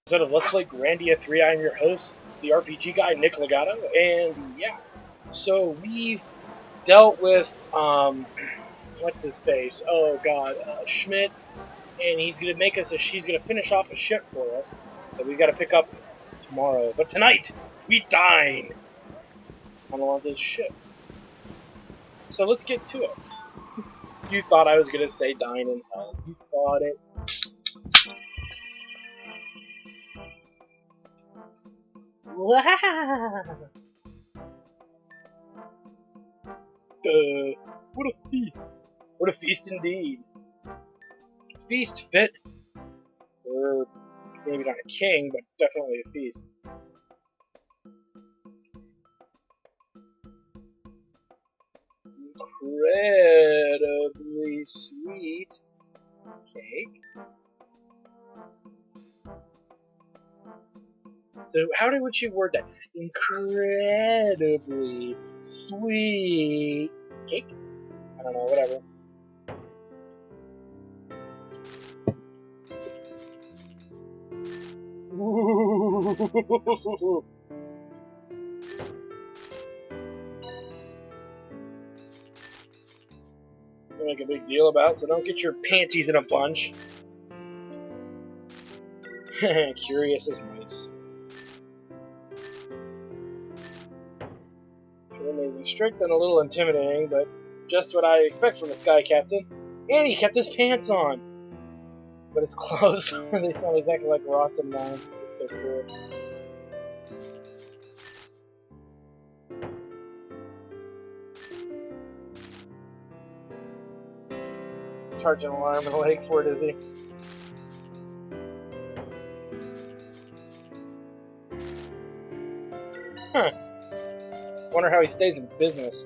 Episode of Let's Play Grandia 3. I'm your host, the RPG guy, Nick Legato, and yeah, so we dealt with, what's his face? Oh god, Schmidt, and he's gonna make us she's gonna finish off a ship for us that we gotta pick up tomorrow. But tonight, we dine on this ship. So let's get to it. You thought I was gonna say dine in hell. You thought it. What a feast! What a feast indeed! Feast fit for maybe not a king, but definitely a feast. Incredibly sweet cake. So how would you word that? Incredibly sweet cake? I don't know, whatever. Ooh. Make a big deal about it, so don't get your panties in a bunch. Curious as mice. Sure may be strict and a little intimidating, but just what I expect from a sky captain. And he kept his pants on! But his clothes, they sound exactly like Rott's and mine. It's so cool. Charging alarm in the lake for it, is he? Huh. Wonder how he stays in business.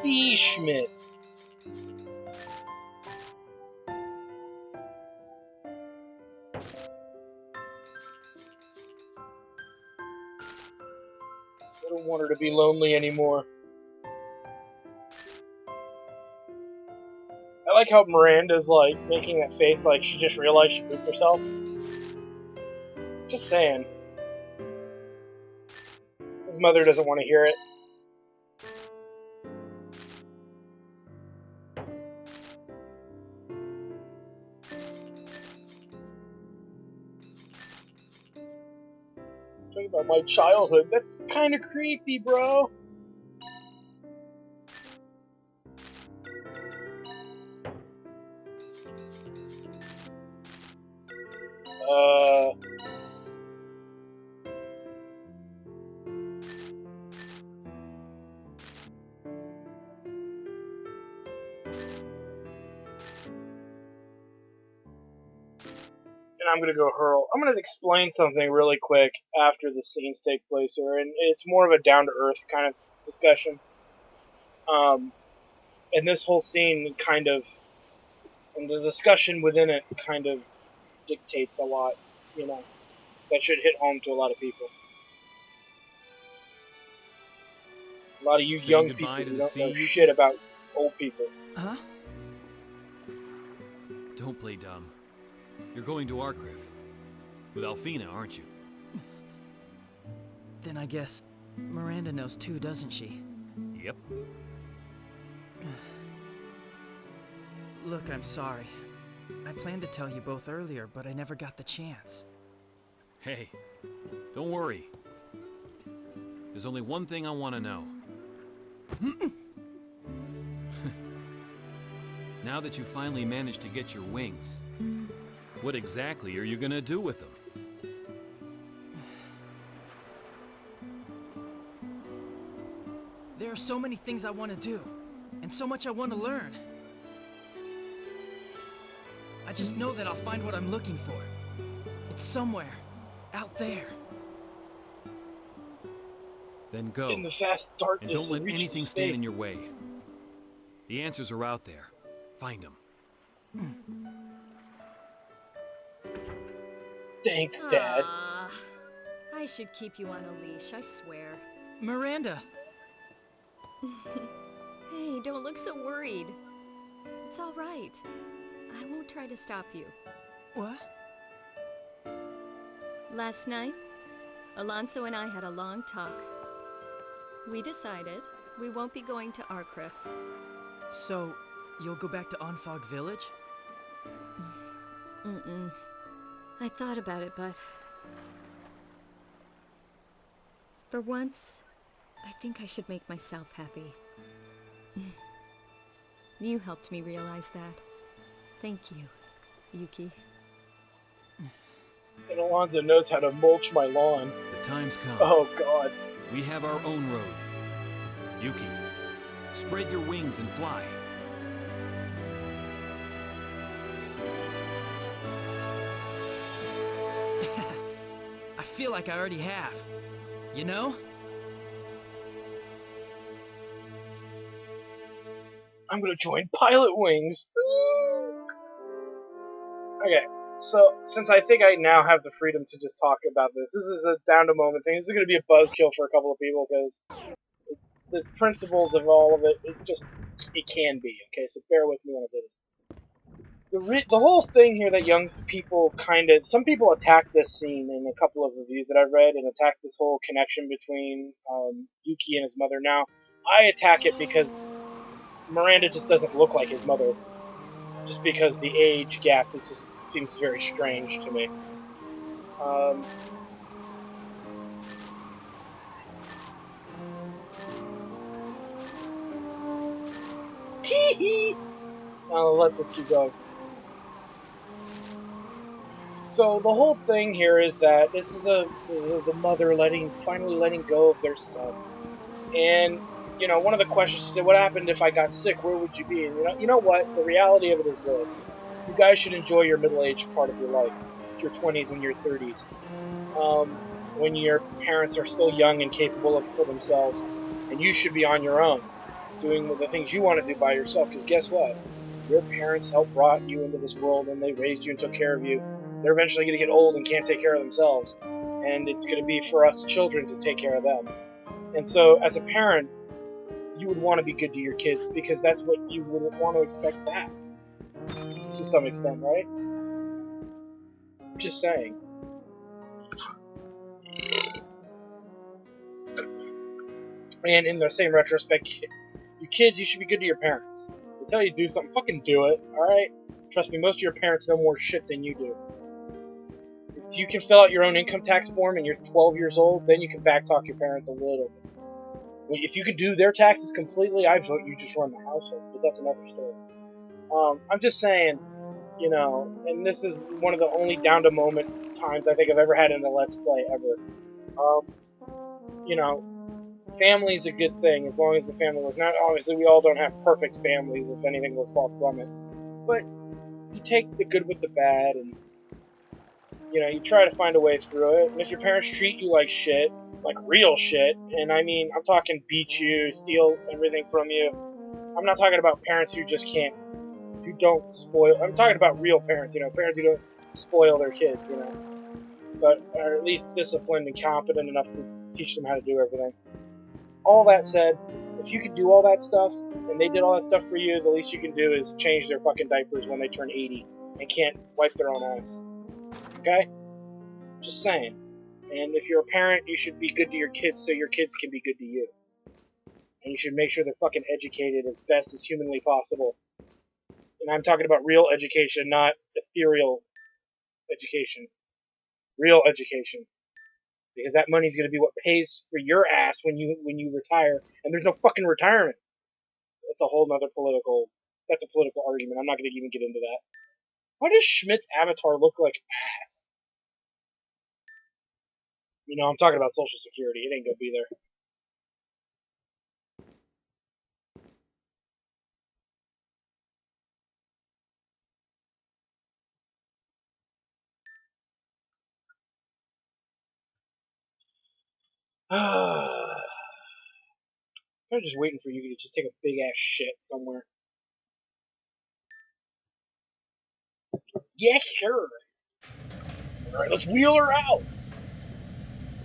The Schmidt. I don't want her to be lonely anymore. I like how Miranda's like making that face like she just realized she pooped herself. Just saying. His mother doesn't want to hear it. Talking about my childhood, that's kind of creepy, bro. And I'm gonna go hurl. I'm gonna explain something really quick after the scenes take place here, and it's more of a down to earth kind of discussion. And this whole scene kind of, and the discussion within it kind of dictates a lot, you know, that should hit home to a lot of people. A lot of you Saying young people goodbye to who the don't sea, know Yuki? shit about old people. Huh? Don't play dumb. You're going to Arcriff. With Alfina, aren't you? Then I guess Miranda knows too, doesn't she? Yep. Look, I'm sorry. I planned to tell you both earlier, but I never got the chance. Hey, don't worry. There's only one thing I want to know. Now that you finally managed to get your wings, what exactly are you gonna do with them? There are so many things I want to do, and so much I want to learn. I just know that I'll find what I'm looking for. It's somewhere, out there. Then go. In the vast And darkness, don't let it reaches anything his stand in face. your way. The answers are out there. Find them. Thanks, Dad. I should keep you on a leash, I swear. Miranda. Hey, don't look so worried. It's all right. I won't try to stop you. What? Last night, Alonso and I had a long talk. We decided we won't be going to Arcriff. So, you'll go back to Onfog Village? Mm-mm. I thought about it, but... for once, I think I should make myself happy. You helped me realize that. Thank you, Yuki. And Alonzo knows how to mulch my lawn. The time's come. Oh god. We have our own road. Yuki, spread your wings and fly. I feel like I already have. You know? I'm gonna join Pilot Wings. Okay, so since I think I now have the freedom to just talk about this is a down to moment thing. This is gonna be a buzzkill for a couple of people because the principles of all of it, it can be. Okay, so bear with me when I say this. The whole thing here that young people some people attack this scene in a couple of reviews that I've read and attack this whole connection between Yuki and his mother. Now, I attack it because Miranda just doesn't look like his mother, just because the age gap seems very strange to me. Tee-hee! I'll let this keep going. So the whole thing here is that this is the mother finally letting go of their son, and one of the questions she said, "What happened if I got sick? Where would you be?" And you know what? The reality of it is this: you guys should enjoy your middle-aged part of your life, your 20s and your 30s, when your parents are still young and capable for themselves, and you should be on your own, doing the things you want to do by yourself. Because guess what? Your parents helped brought you into this world, and they raised you and took care of you. They're eventually going to get old and can't take care of themselves, and it's going to be for us children to take care of them. And so, as a parent, you would want to be good to your kids because that's what you would want to expect back, to some extent, right? Just saying. And in the same retrospect, you kids, you should be good to your parents. They tell you to do something, fucking do it, alright? Trust me, most of your parents know more shit than you do. If you can fill out your own income tax form and you're 12 years old, then you can backtalk your parents a little bit. If you could do their taxes completely, I vote you just run the household, but that's another story. I'm just saying, and this is one of the only down-to-moment times I think I've ever had in a Let's Play ever. Family's a good thing as long as the family works. Not obviously we all don't have perfect families, if anything will fall from it, but you take the good with the bad, and you try to find a way through it. And if your parents treat you like shit, like real shit, and I mean I'm talking beat you, steal everything from you. I'm not talking about parents who just can't, who don't spoil. I'm talking about real parents, parents who don't spoil their kids, but are at least disciplined and competent enough to teach them how to do everything. All that said, if you could do all that stuff, and they did all that stuff for you, the least you can do is change their fucking diapers when they turn 80 and can't wipe their own ass. Okay? Just saying. And if you're a parent, you should be good to your kids so your kids can be good to you. And you should make sure they're fucking educated as best as humanly possible. And I'm talking about real education, not ethereal education. Real education. Because that money's going to be what pays for your ass when you retire, and there's no fucking retirement. That's a political argument. I'm not going to even get into that. Why does Schmidt's avatar look like ass? I'm talking about Social Security. It ain't going to be there. I'm just waiting for you to just take a big ass shit somewhere. Yeah, sure. Alright, let's wheel her out.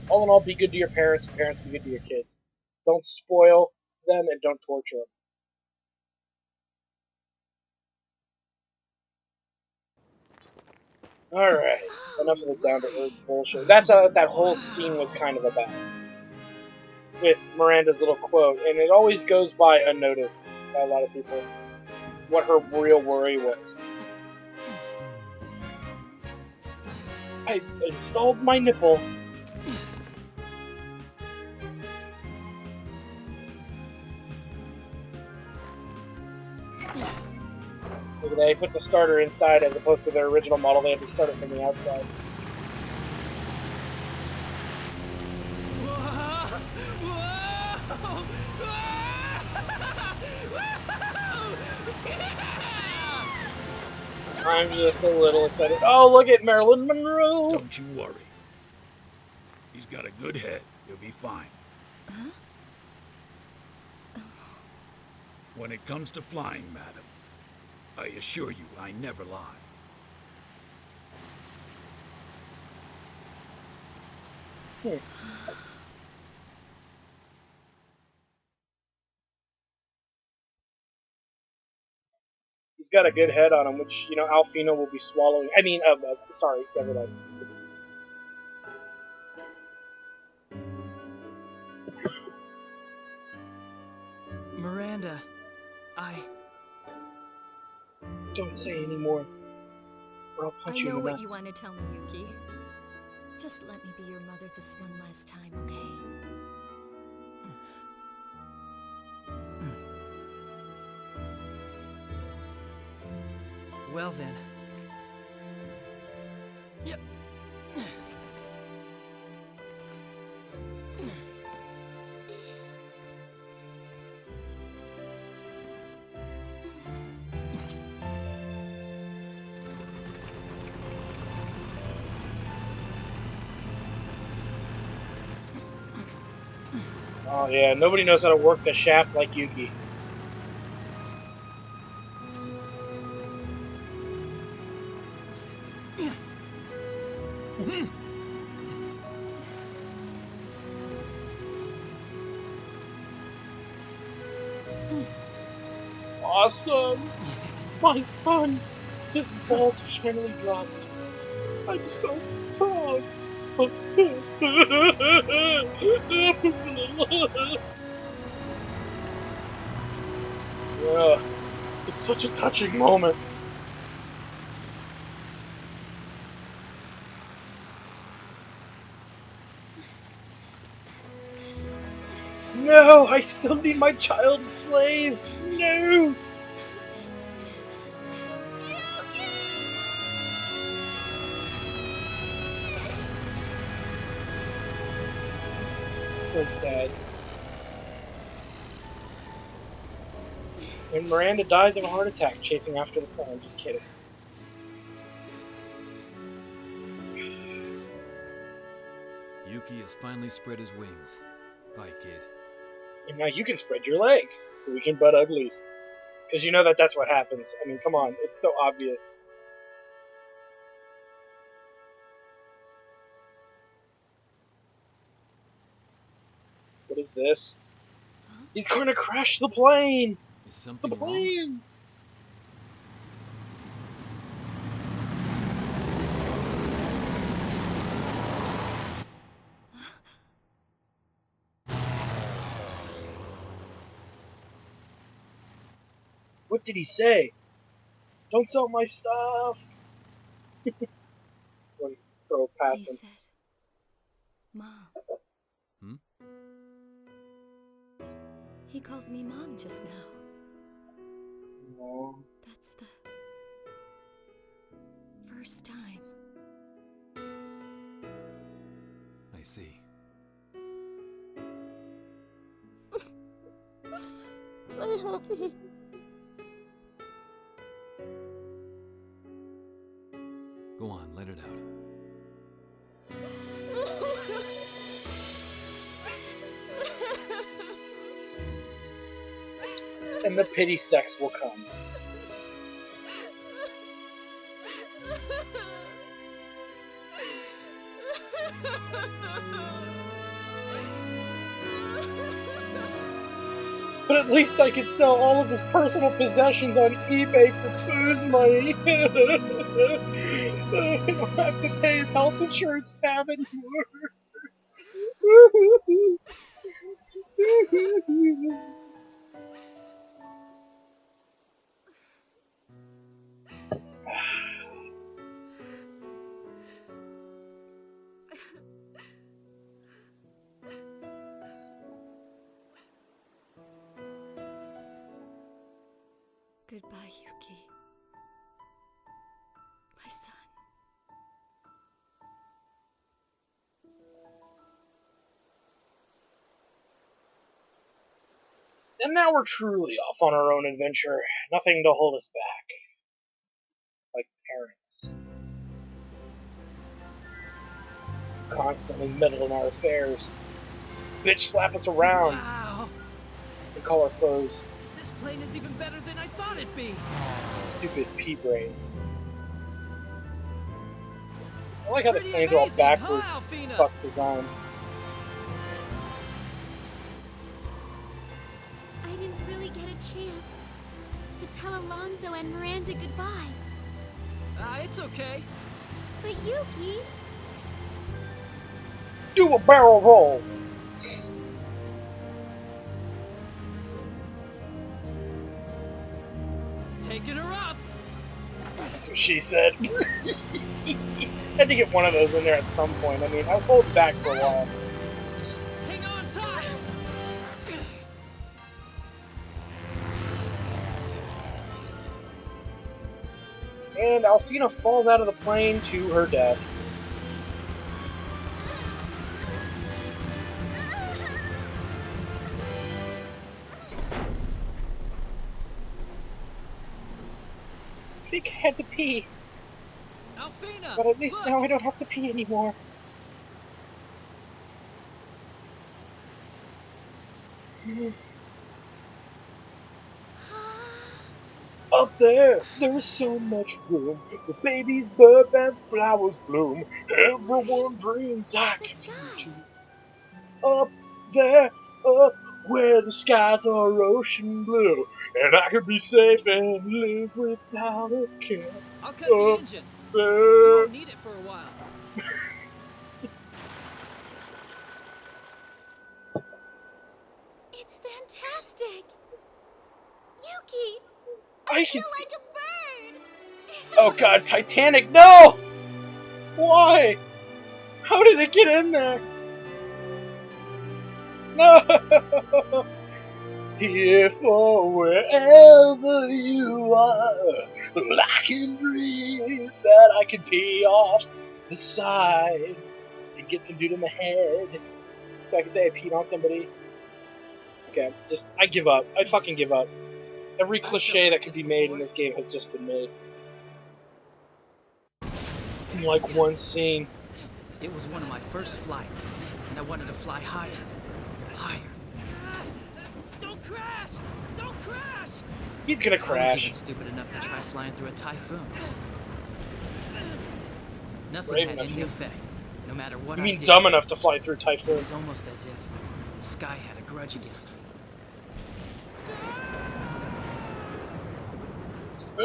All in all, be good to your parents, and parents be good to your kids. Don't spoil them and don't torture them. All right, enough of the down to earth bullshit. That's what that whole scene was kind of about, with Miranda's little quote, and it always goes by unnoticed by a lot of people. What her real worry was. I installed my nipple. Look at that, they put the starter inside as opposed to their original model. They had to start it from the outside. I'm just a little excited. Oh, look at Marilyn Monroe! Don't you worry. He's got a good head. He'll be fine. Huh? When it comes to flying, madam, I assure you I never lie. He's got a good head on him, which, you know, Alfina will be swallowing. I mean, sorry, never mind. Miranda, Don't say any more, or I'll punch I you in know the what nuts. you want to tell me, Yuki. Just let me be your mother this one last time, okay? well then. Yep. Oh yeah, nobody knows how to work the shaft like Yuki. Awesome! My son! His balls finally dropped. I'm so proud. Yeah, it's such a touching moment. No, I still need my child slave. No. So sad. And Miranda dies of a heart attack chasing after the plane. Just kidding. Yuki has finally spread his wings. Bye, kid. And now you can spread your legs so we can butt uglies. Because you know that that's what happens. I mean, come on. It's so obvious. What is this? Huh? He's going to crash the plane! Is The something wrong? plane! What did he say? Don't sell my stuff! When Crow He passed him. said, Mom. Hmm? He called me Mom just now. No. That's the first time. I see. I hope he... Go on, let it out. And the pity sex will come. But at least I could sell all of his personal possessions on eBay for booze money. I don't have to pay his health insurance tab anymore. Goodbye, Yuki. My son. And now we're truly off on our own adventure. Nothing to hold us back. Like parents. Constantly meddle in our affairs. Bitch slap us around Wow! and call our foes This plane is even better than I thought it'd be! stupid pea brains. I like how the Pretty planes are all amazing, backwards. huh, Alfina? Fuck design. I didn't really get a chance to tell Alonso and Miranda goodbye. It's okay. But Yuki, Do a barrel roll! Taking her up! That's what she said. Had to get one of those in there at some point. I mean, I was holding back for a while. Hang on tight! And Alfina falls out of the plane to her death. I think I had to pee, Alfina! but at least look! now I don't have to pee anymore. Up there is so much room where babies burp and flowers bloom. Everyone dreams I the can sky. fly to. Up there, up where the skies are ocean blue, and I can be safe and live without a care. I'll cut the Up engine. You there. won't need it for a while. It's fantastic. Yuki, I I can feel see. like a bird. Oh god, Titanic, no! Why? How did it get in there? No! Here for wherever you are, I can breathe, that I can pee off the side and get some dude in the head. So I can say I peed on somebody. Okay, I give up. I fucking give up. Every I've cliche felt that like could this be made in before. this game has just been made. In like one scene. It was one of my first flights, and I wanted to fly higher. Higher. Don't crash! Don't crash! He's gonna I was crash. even stupid enough to try flying through a typhoon. Nothing Brave had enough any to. effect, no matter what You I mean did. dumb enough to fly through It typhoon? was almost as if the sky had a grudge against me.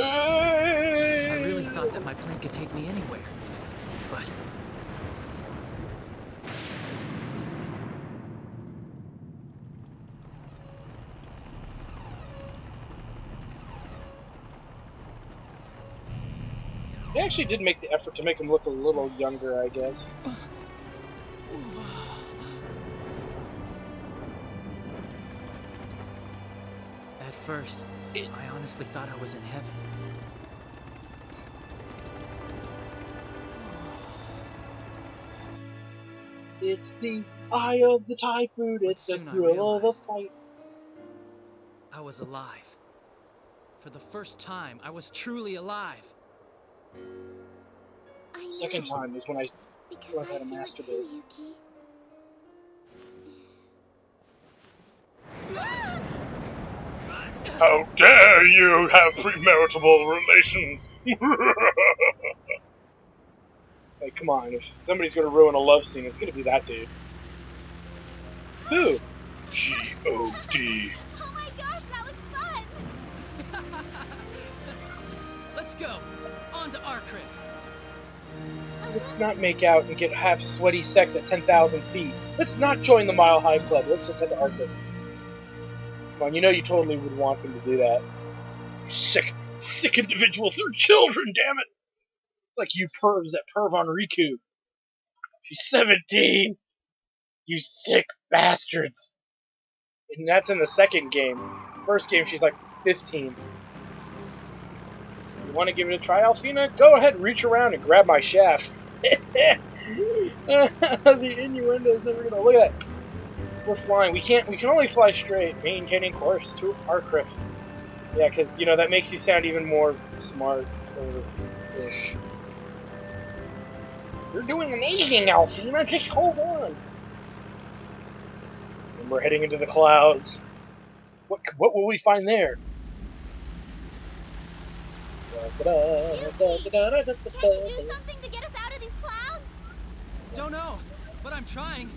I really thought that my plane could take me anywhere, but They actually did make the effort to make him look a little younger, I guess. at first, I honestly thought I was in heaven. It's the eye of the typhoon, But it's the soon I thrill of the realized fight. I was alive. For the first time, I was truly alive. I know, Second time is when I because learned I how to feel it masturbate. too, Yuki. How dare you have premarital relations? Like, come on, if somebody's gonna ruin a love scene, it's gonna be that dude. Who? G-O-D. Oh my Let's go. On to Arcriff. Let's not make out and have sweaty sex at 10,000 feet. Let's not join the Mile High Club. Let's just head to Arctic. Come on, you know you totally would want them to do that. Sick individuals. They're children, damn it. It's like you pervs that perv on Riku. She's 17. You sick bastards. And that's in the second game. First game, she's like 15. You want to give it a try, Alfina? Go ahead, reach around and grab my shaft. The innuendo is never gonna look at that. We're flying. We can only fly straight, maintaining course to Arcriff. Yeah, because you know that makes you sound even more smart ish. You're doing amazing, Alfina. Just hold on. And we're heading into the clouds. What will we find there? Yuki, can you do something to get us out of these clouds? Don't know, but I'm trying.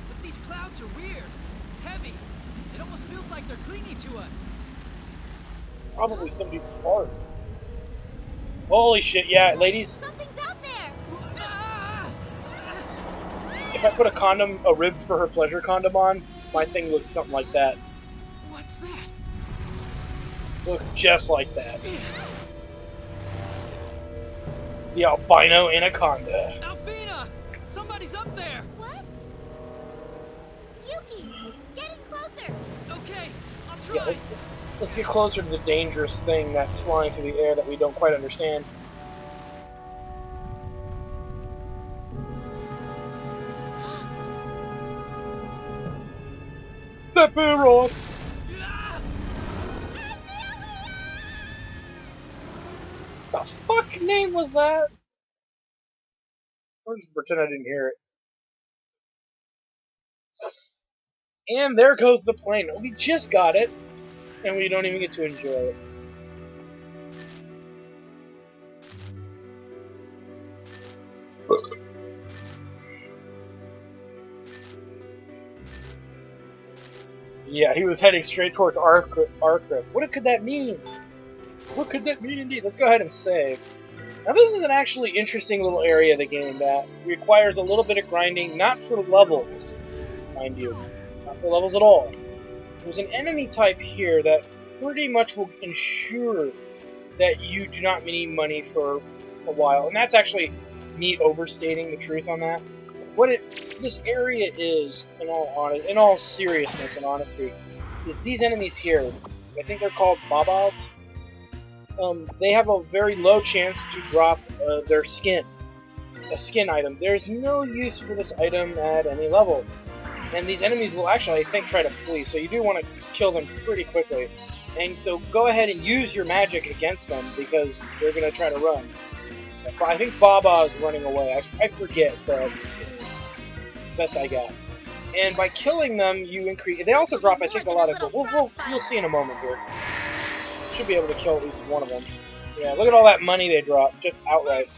But these clouds are weird. Heavy. It almost feels like they're clinging to us. Probably somebody's fart. Holy shit, yeah, ladies. Something's out there. If I put a rib for her pleasure condom on, my thing looks something like that. What's that? Looks just like that. The albino anaconda. Alfina! Somebody's up there! What? Yuki, get in closer. Okay, I'll Yeah, try. let's get closer to the dangerous thing that's flying through the air that we don't quite understand. Sephiroth! Ah! The fuck name was that? I'll just pretend I didn't hear it. And there goes the plane. We just got it, and we don't even get to enjoy it. Yeah, he was heading straight towards Arcriff. What could that mean? What could that mean indeed? Let's go ahead and save. Now this is an actually interesting little area of the game that requires a little bit of grinding, not for levels, mind you. Not for levels at all. There's an enemy type here that pretty much will ensure that you do not need money for a while. And that's actually me overstating the truth on that. This area is, in all seriousness and honesty, is these enemies here. I think they're called Babas. They have a very low chance to drop their skin, a skin item. There's no use for this item at any level, and these enemies will actually, I think, try to flee. So you do want to kill them pretty quickly. And so go ahead and use your magic against them because they're going to try to run. I think Baba is running away. I forget, but best I got. And by killing them, you increase. They also drop, I think, a lot of gold. You'll see in a moment here. Should be able to kill at least one of them. Yeah, look at all that money they drop, just outright.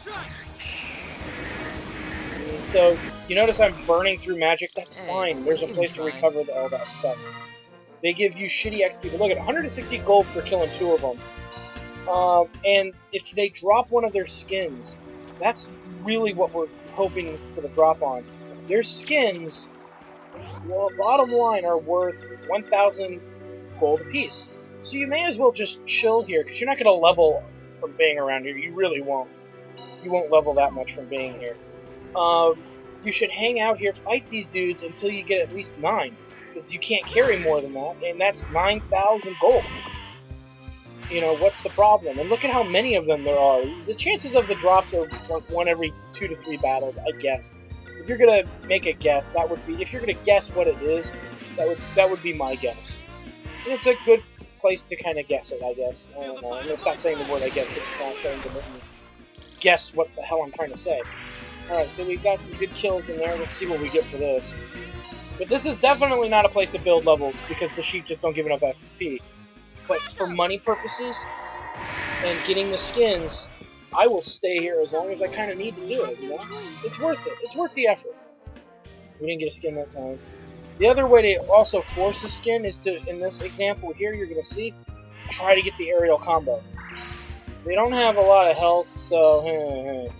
And so you notice I'm burning through magic. That's fine. There's a place to recover all that stuff. They give you shitty XP. But look at 160 gold for killing 2 of them. And if they drop one of their skins, that's really what we're hoping for the drop on. Their skins, well, bottom line, are worth 1,000 gold apiece. So you may as well just chill here, because you're not going to level from being around here. You really won't. You won't level that much from being here. You should hang out here, fight these dudes until you get at least 9. Because you can't carry more than that, and that's 9,000 gold. You know, what's the problem? And look at how many of them there are. The chances of the drops are like 1 every 2 to 3 battles, I guess. If you're gonna make a guess, that would be, if you're gonna guess what it is, that would be my guess. And it's a good place to kind of guess it, I guess. I don't know. I'm gonna stop saying the word I guess because it's not starting to make me guess what the hell I'm trying to say. Alright, so we've got some good kills in there. Let's see what we get for this. But this is definitely not a place to build levels because the sheep just don't give enough XP. But for money purposes and getting the skins, I will stay here as long as I kind of need to do it, you know? It's worth it. It's worth the effort. We didn't get a skin that time. The other way to also force a skin is to, in this example here, you're going to see, try to get the aerial combo. They don't have a lot of health, so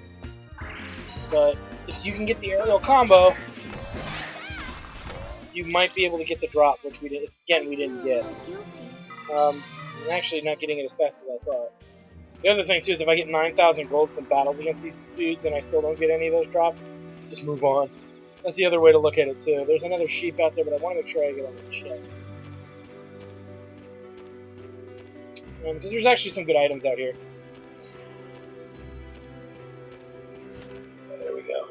but if you can get the aerial combo, you might be able to get the drop, which we did. Again, we didn't get. I'm actually not getting it as fast as I thought. The other thing too is if I get 9,000 gold from battles against these dudes and I still don't get any of those drops, just move on. That's the other way to look at it too. There's another sheep out there, but I want to make sure I get on the chest. Because there's actually some good items out here. There we go.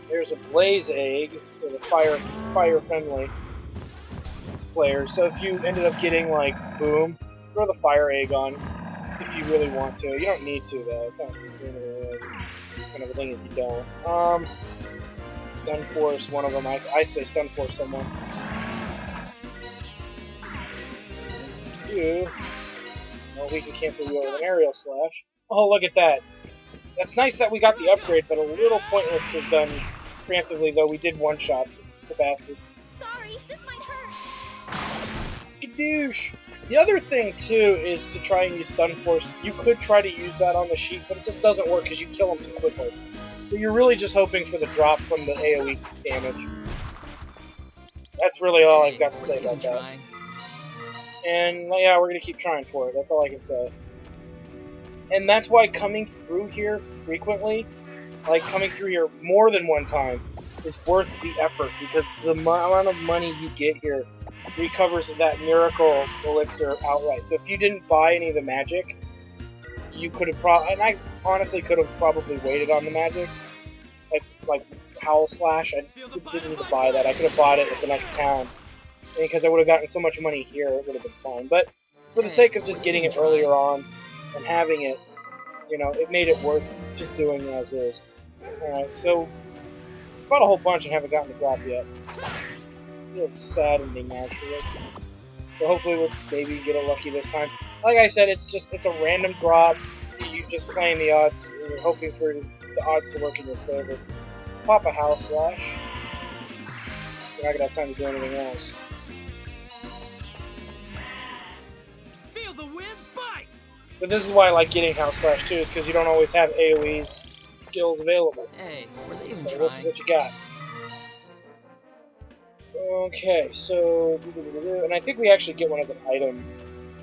There's a blaze egg for the fire friendly players. So if you ended up getting like boom, throw the fire egg on if you really want to. You don't need to though. It's not kind of a thing if you don't. Stun force one of them. I say stun force someone. You. Well, we can cancel you with an aerial slash. Oh, look at that. That's nice that we got the upgrade, but a little pointless to have done preemptively, though we did one-shot the bastard. Sorry, this might hurt. Skadoosh! The other thing, too, is to try and use Stun Force. You could try to use that on the sheep, but it just doesn't work because you kill them too quickly. So you're really just hoping for the drop from the AoE damage. That's really all I've got to say about that. And, yeah, we're going to keep trying for it. That's all I can say. And that's why coming through here frequently, like coming through here more than one time, is worth the effort, because the amount of money you get here recovers that miracle elixir outright. So if you didn't buy any of the magic, you could have probably, and I honestly could have probably waited on the magic, like Howl Slash. I didn't need to buy that. I could have bought it at the next town, because I would have gotten so much money here, it would have been fine. But for the sake of just getting it earlier on and having it, you know, it made it worth just doing it as is. Alright, so bought a whole bunch and haven't gotten the drop yet. It's saddening, actually. So hopefully we'll maybe get it lucky this time. Like I said, it's a random drop. You're just playing the odds, and you're hoping for the odds to work in your favor. Pop a Howl Slash. You're not gonna have time to do anything else. Feel the wind bite. But this is why I like getting Howl Slash too, is because you don't always have AoE skills available. Hey, were they even So trying? what you got? Okay, so, and I think we actually get one as an item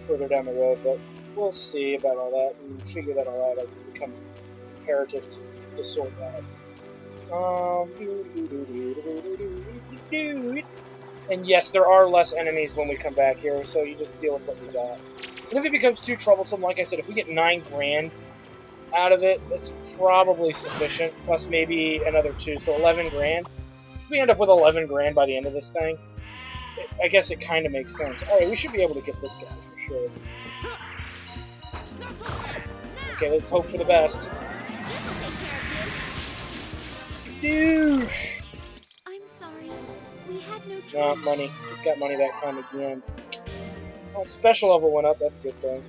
further down the road, but we'll see about all that and figure that all out as we become imperative to sort that. And yes, there are less enemies when we come back here, so you just deal with what we got. And if it becomes too troublesome, like I said, if we get 9 grand out of it, that's probably sufficient, plus maybe another 2, so 11 grand. If we end up with 11 grand by the end of this thing, I guess it kind of makes sense. Alright, we should be able to get this guy for sure. Okay, let's hope for the best. Skadoosh! I'm sorry. We had no choice. Not money. Just got money that time again. Oh, special level went up. That's a good thing.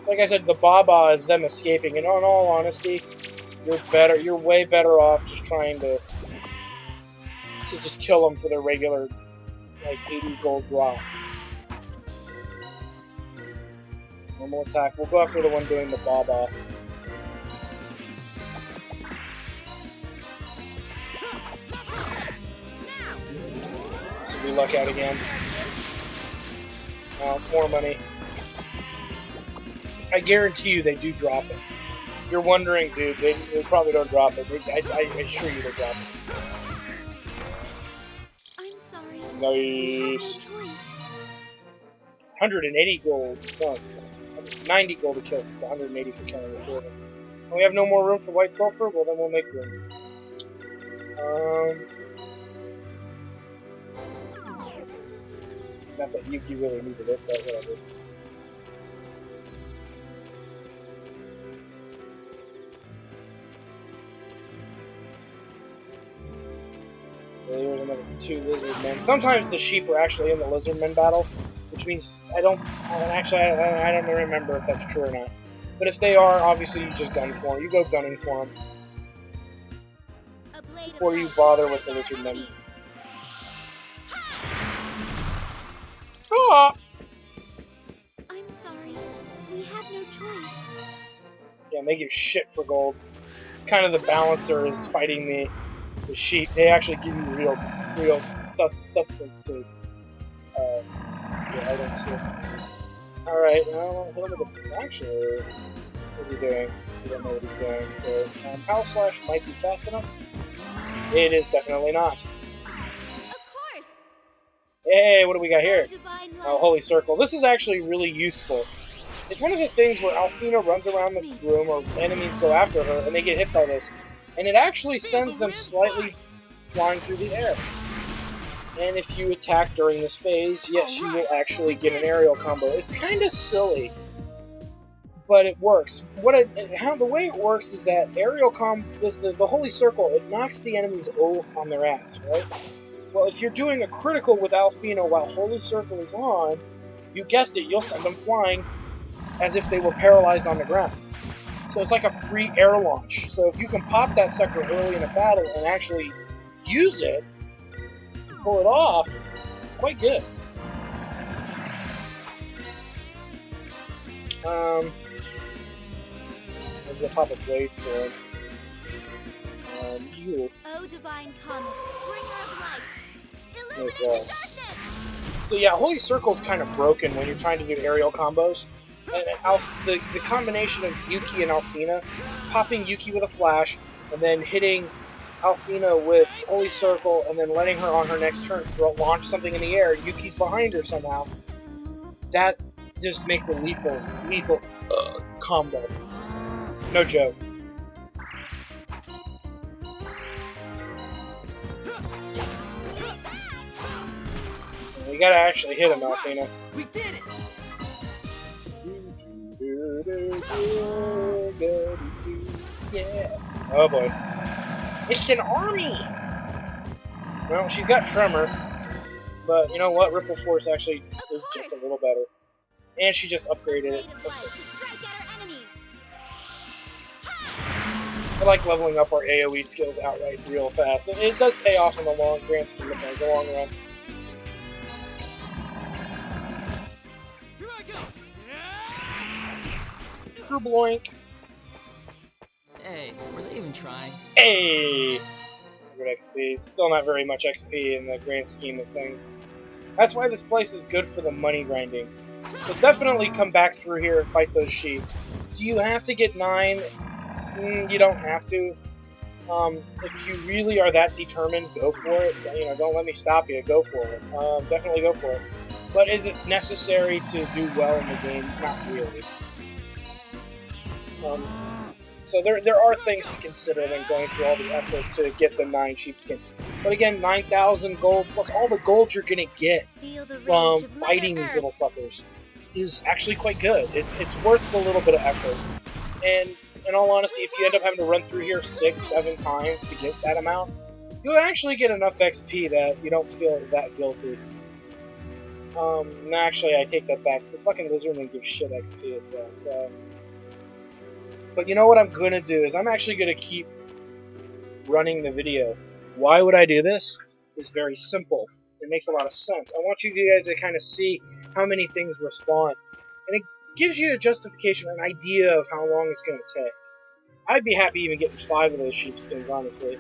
Like I said, the Baba is them escaping, and in all honesty, you're way better off just trying to just kill them for their regular, like, 80 gold drop. Normal attack. We'll go after the one doing the Baba. So we luck out again. More money. I guarantee you they do drop it. You're wondering, dude, they probably don't drop it. I assure you they drop it. I'm sorry. Nice. We had no choice. 180 gold. No, 90 gold to kill. It's 180 for killing the quarter. We have no more room for white sulfur? Well, then we'll make room. Not that Yuki really needed it, but whatever. There's another 2 lizard men. Sometimes the sheep are actually in the lizard men battle, which means I don't remember if that's true or not. But if they are, obviously you just gun for them. You go gunning for them before you bother with the lizard men. Ah! I'm sorry. We had no choice. Yeah, they give shit for gold. Kind of the balancer is fighting the sheep. They actually give you real substance to your items here. Alright, now actually, what are you doing? You don't know what he's doing. So, Power Slash might be fast enough. It is definitely not. Of course. Hey, what do we got here? Divine Oh, light. Holy Circle. This is actually really useful. It's one of the things where Alfina runs around the room or enemies go after her and they get hit by this. And it actually sends them slightly flying through the air. And if you attack during this phase, yes, you will actually get an aerial combo. It's kind of silly, but it works. The way it works is that the Holy Circle, it knocks the enemies on their ass, right? Well, if you're doing a critical with Alfina while Holy Circle is on, you guessed it, you'll send them flying as if they were paralyzed on the ground. So it's like a free air launch. So if you can pop that sucker early in a battle and actually use it, pull it off, quite good. I'm gonna pop a blade storm. You. Oh, divine comet, bringer of light, There illuminate you go. the darkness. So yeah, Holy Circle's kind of broken when you're trying to do aerial combos. And the combination of Yuki and Alfina, popping Yuki with a flash, and then hitting Alfina with Holy Circle, and then letting her on her next turn launch something in the air. Yuki's behind her somehow. That just makes a lethal combo. No joke. You gotta actually hit him, Alfina. We did it! Yeah. Oh boy. It's an army! Well, she's got Tremor, but you know what? Ripple Force actually is just a little better. And she just upgraded it. Blade of light to strike at our enemies. I like leveling up our AoE skills outright real fast. It does pay off in the grand scheme of things, the long run. Here I go! Kerbloink. Hey, were they even trying? Hey! Good XP. Still not very much XP in the grand scheme of things. That's why this place is good for the money grinding. So definitely come back through here and fight those sheep. Do you have to get 9? You don't have to. If you really are that determined, go for it. You know, don't let me stop you. Go for it. Definitely go for it. But is it necessary to do well in the game? Not really. So there are things to consider when going through all the effort to get the 9 sheepskin. But again, 9,000 gold plus all the gold you're gonna get Feel the rage from of fighting Mother these Earth. little fuckers is actually quite good. It's worth the little bit of effort. And in all honesty, if you end up having to run through here 6, 7 times to get that amount, you'll actually get enough XP that you don't feel that guilty. Actually, I take that back. The fucking lizardmen give shit XP as well, so... But you know what I'm gonna do is I'm actually gonna keep running the video. Why would I do this? It's very simple. It makes a lot of sense. I want you guys to kind of see how many things respawn. And it gives you a justification, an idea of how long it's going to take. I'd be happy even getting 5 of those sheepskins, honestly.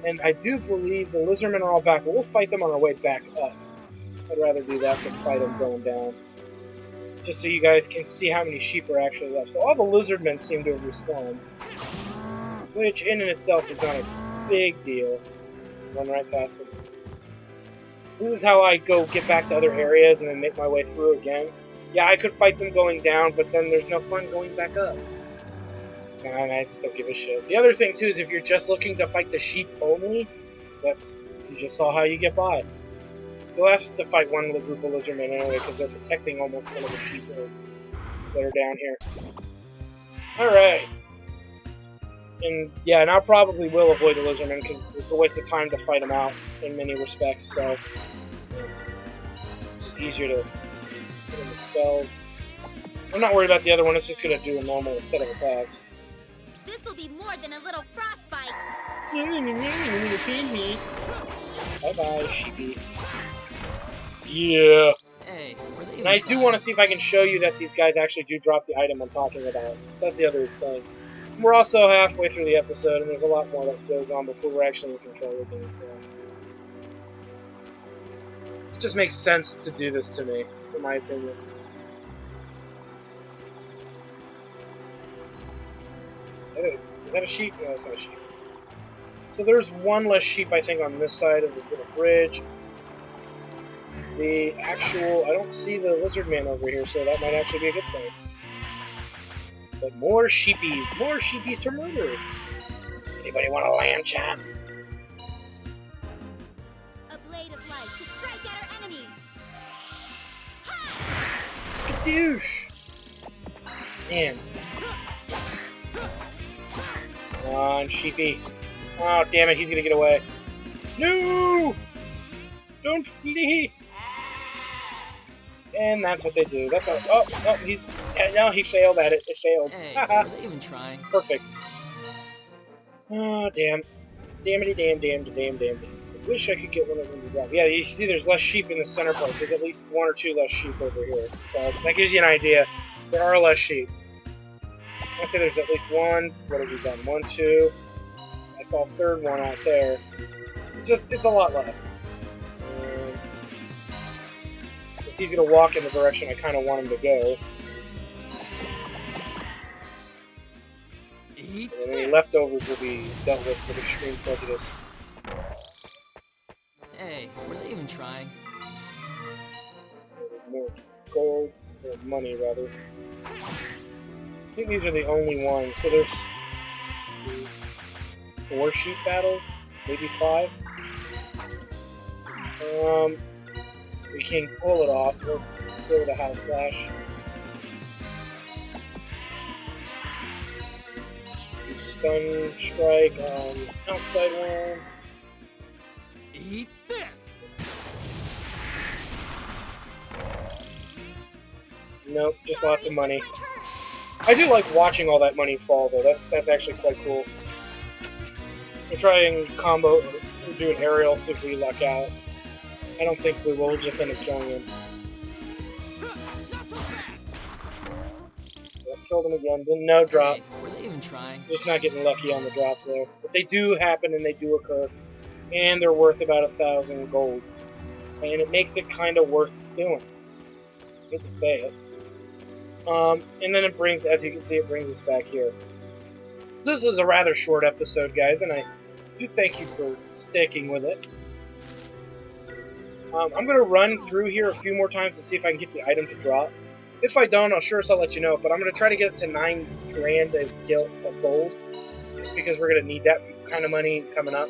And I do believe the lizardmen are all back, but we'll fight them on our way back up. I'd rather do that than fight them going down. Just so you guys can see how many sheep are actually left. So all the lizardmen seem to have respawned. Which in and itself is not a big deal. Run right past them. This is how I go get back to other areas and then make my way through again. Yeah, I could fight them going down, but then there's no fun going back up. And I just don't give a shit. The other thing, too, is if you're just looking to fight the sheep only, you just saw how you get by. You'll have to fight one of the group of lizardmen anyway, because they're protecting almost one of the sheep herds that are down here. Alright. And yeah, and I probably will avoid the lizardmen, because it's a waste of time to fight them out in many respects, so... It's just easier to put in the spells. I'm not worried about the other one, it's just going to do a normal set of attacks. This will be more than a little frostbite. Bye-bye, sheepy. Yeah. Hey, were they And I do want to see if I can show you that these guys actually do drop the item I'm talking about. That's the other thing. We're also halfway through the episode, and there's a lot more that goes on before we're actually in control of things. So. It just makes sense to do this to me, in my opinion. Is that a sheep? No, it's not a sheep. So there's one less sheep, I think, on this side of the little bridge. The actual... I don't see the lizard man over here, so that might actually be a good thing. But more sheepies. More sheepies to murder. Anybody want a lamb chop? A blade of light to strike at our enemies. Skadoosh! Man. Come on, sheepy. Oh, damn it, he's gonna get away. No! Don't flee! And that's what they do. That's all. Oh, he's... No, he failed at it. It failed. Hey, are they even trying? Perfect. Oh, damn. Damn. I wish I could get one of them to drop. Yeah, you see there's less sheep in the center part. There's at least one or two less sheep over here. So that gives you an idea. There are less sheep. I say there's at least one. What have we done? 1, 2. I saw a third one out there. It's a lot less. He's going to walk in the direction I kind of want him to go. And then any leftovers will be dealt with extreme prejudice. Hey, were they even trying? More gold, or money rather. I think these are the only ones. So there's 4 sheep battles, maybe 5. We can pull it off. Let's go with a house slash. Stun strike on outside one. Eat this! Nope, just lots of money. I do like watching all that money fall though. That's actually quite cool. We'll try and combo or do an aerial, see if we luck out. I don't think we will. We'll just end up killing him. Yep, killed him again. Then no drop. Hey, were they even trying? Just not getting lucky on the drops there. But they do happen and they do occur. And they're worth about 1,000 gold. And it makes it kind of worth doing. I hate to say it. And then it brings, as you can see, it brings us back here. So this is a rather short episode, guys, and I do thank you for sticking with it. I'm going to run through here a few more times to see if I can get the item to drop. If I don't, I'll let you know, but I'm going to try to get it to 9 grand of gold, just because we're going to need that kind of money coming up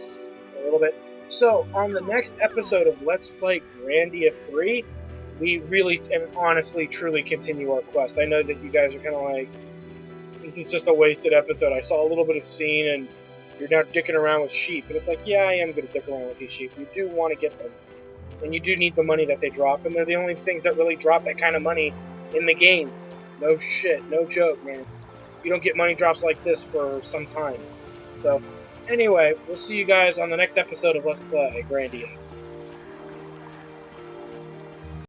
a little bit. So, on the next episode of Let's Play Grandia 3, we really and honestly, truly continue our quest. I know that you guys are kind of like, this is just a wasted episode. I saw a little bit of scene and you're now dicking around with sheep. And it's like, yeah, I am going to dick around with these sheep. You do want to get them. And you do need the money that they drop. And they're the only things that really drop that kind of money in the game. No shit. No joke, man. You don't get money drops like this for some time. So, anyway, we'll see you guys on the next episode of Let's Play Grandia.